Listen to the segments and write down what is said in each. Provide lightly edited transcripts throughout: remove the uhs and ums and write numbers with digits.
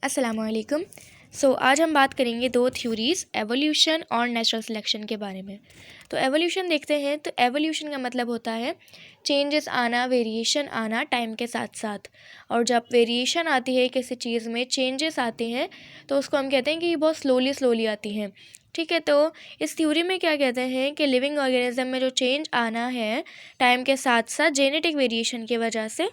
अस्सलामुअलैकुम। आज हम बात करेंगे दो थ्योरीज़, एवोल्यूशन और नेचुरल सिलेक्शन के बारे में। तो एवोल्यूशन देखते हैं। तो एवोल्यूशन का मतलब होता है चेंजेस आना, वेरिएशन आना टाइम के साथ साथ। और जब वेरिएशन आती है किसी चीज़ में, चेंजेस आते हैं, तो उसको हम कहते हैं कि ये बहुत स्लोली स्लोली आती हैं। ठीक है, तो इस थ्योरी में क्या कहते हैं कि लिविंग ऑर्गेनिज्म में जो चेंज आना है टाइम के साथ साथ जेनेटिक वेरिएशन की वजह से,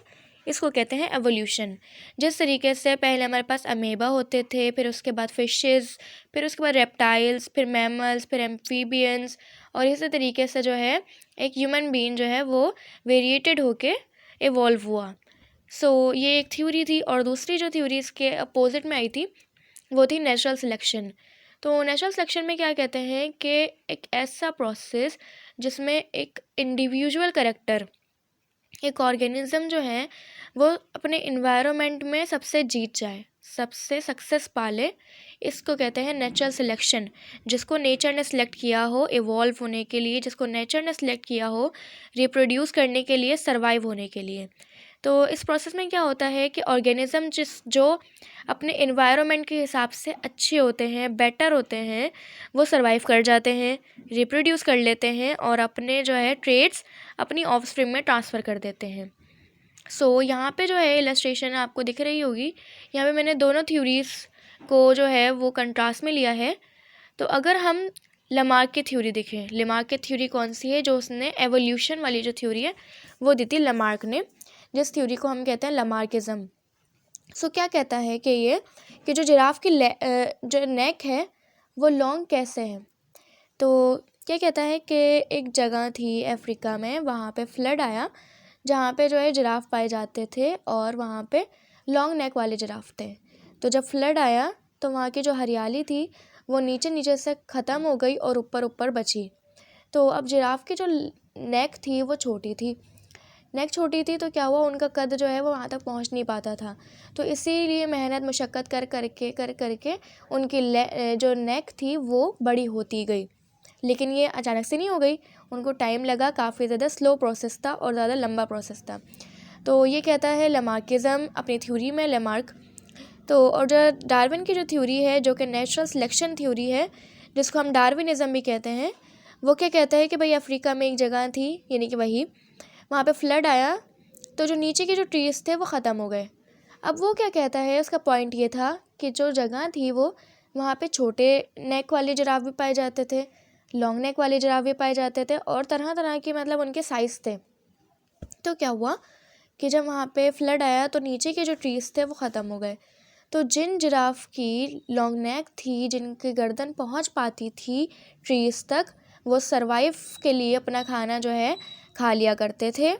इसको कहते हैं एवोल्यूशन। जिस तरीके से पहले हमारे पास अमेबा होते थे, फिर उसके बाद फिशेस, फिर उसके बाद रेप्टाइल्स, फिर मैमल्स, फिर एम्फीबियंस, और इसी तरीके से जो है एक ह्यूमन बीइंग जो है वो वेरिएटेड होके इवॉल्व हुआ। ये एक थ्योरी थी। और दूसरी जो थ्योरी इसके अपोजिट में आई थी वो थी नेचुरल सिलेक्शन। तो नेचुरल सिलेक्शन में क्या कहते हैं कि एक ऐसा प्रोसेस जिसमें एक इंडिविजुअल करेक्टर, एक ऑर्गेनिज्म जो है वो अपने इन्वायरमेंट में सबसे जीत जाए, सबसे सक्सेस पाले, इसको कहते हैं नेचुरल सिलेक्शन। जिसको नेचर ने सिलेक्ट किया हो इवॉल्व होने के लिए, जिसको नेचर ने सिलेक्ट किया हो रिप्रोड्यूस करने के लिए, सर्वाइव होने के लिए। तो इस प्रोसेस में क्या होता है कि ऑर्गेनिज्म जो अपने इन्वायरमेंट के हिसाब से अच्छे होते हैं, बेटर होते हैं, वो सर्वाइव कर जाते हैं, रिप्रोड्यूस कर लेते हैं और अपने जो है ट्रेड्स अपनी ऑफस्प्रिंग में ट्रांसफ़र कर देते हैं। यहाँ पे जो है इलस्ट्रेशन आपको दिख रही होगी, यहाँ पे मैंने दोनों थ्योरीज़ को जो है वो कंट्रास्ट में लिया है। तो अगर हम लमार्क की थ्योरी देखें, लमार्क की थ्योरी कौन सी है, जो उसने एवोल्यूशन वाली जो थ्योरी है वो दी थी लमार्क ने, जिस थ्योरी को हम कहते हैं लमार्किज्म। क्या कहता है कि ये कि जो जिराफ की जो नेक है वो लॉन्ग कैसे है। तो क्या कहता है कि एक जगह थी अफ्रीका में, वहाँ पे फ्लड आया जहाँ पे जो है जिराफ पाए जाते थे और वहाँ पे लॉन्ग नेक वाले जिराफ थे। तो जब फ्लड आया तो वहाँ की जो हरियाली थी वो नीचे नीचे से ख़त्म हो गई और ऊपर ऊपर बची। तो अब जिराफ की जो नेक थी वो छोटी थी, नेक छोटी थी, तो क्या हुआ, उनका कद जो है वो वहाँ तक पहुँच नहीं पाता था। तो इसीलिए मेहनत मशक्क़त कर करके उनकी जो नेक थी वो बड़ी होती गई। लेकिन ये अचानक से नहीं हो गई, उनको टाइम लगा, काफ़ी ज़्यादा स्लो प्रोसेस था और ज़्यादा लंबा प्रोसेस था। तो ये कहता है लमार्किज्म अपनी थ्योरी में, लमार्क। तो और जो डार्विन की जो थ्योरी है, जो कि नेचुरल सिलेक्शन थ्योरी है, जिसको हम डार्विनिज़म भी कहते हैं, वो क्या कहता है कि भाई अफ्रीका में एक जगह थी, यानी कि वहाँ पे फ्लड आया तो जो नीचे के जो ट्रीज़ थे वो ख़त्म हो गए। अब वो क्या कहता है, उसका पॉइंट ये था कि जो जगह थी वो वहाँ पे छोटे नेक वाले जिराफ भी पाए जाते थे, लॉन्ग नेक वाले जिराफ भी पाए जाते थे, और तरह तरह के मतलब उनके साइज़ थे। तो क्या हुआ कि जब वहाँ पे फ्लड आया तो नीचे के जो ट्रीज़ थे वो ख़त्म हो गए। तो जिन जिराफ की लॉन्ग नेक थी, जिनकी गर्दन पहुँच पाती थी ट्रीज़ तक, वो सरवाइव के लिए अपना खाना जो है खा लिया करते थे,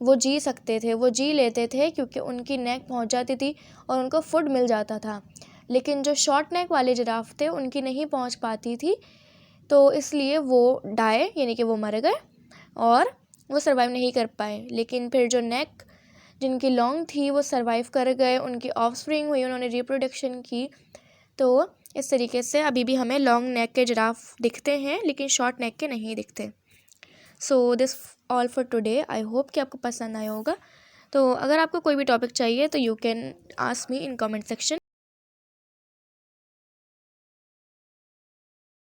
वो जी सकते थे, वो जी लेते थे, क्योंकि उनकी नेक पहुँच जाती थी और उनको फूड मिल जाता था। लेकिन जो शॉर्ट नेक वाले जिराफ थे उनकी नहीं पहुँच पाती थी, तो इसलिए वो डाई, यानी कि वो मर गए और वो सर्वाइव नहीं कर पाए। लेकिन फिर जो नेक जिनकी लॉन्ग थी वो सर्वाइव कर गए, उनकी ऑफस्प्रिंग हुई, उन्होंने रिप्रोडक्शन की। तो इस तरीके से अभी भी हमें लॉन्ग नेक के जिराफ दिखते हैं लेकिन शॉर्ट नेक के नहीं दिखते। This all for today. I hope कि आपको पसंद आया होगा। तो अगर आपको कोई भी टॉपिक चाहिए तो you can ask me in comment section.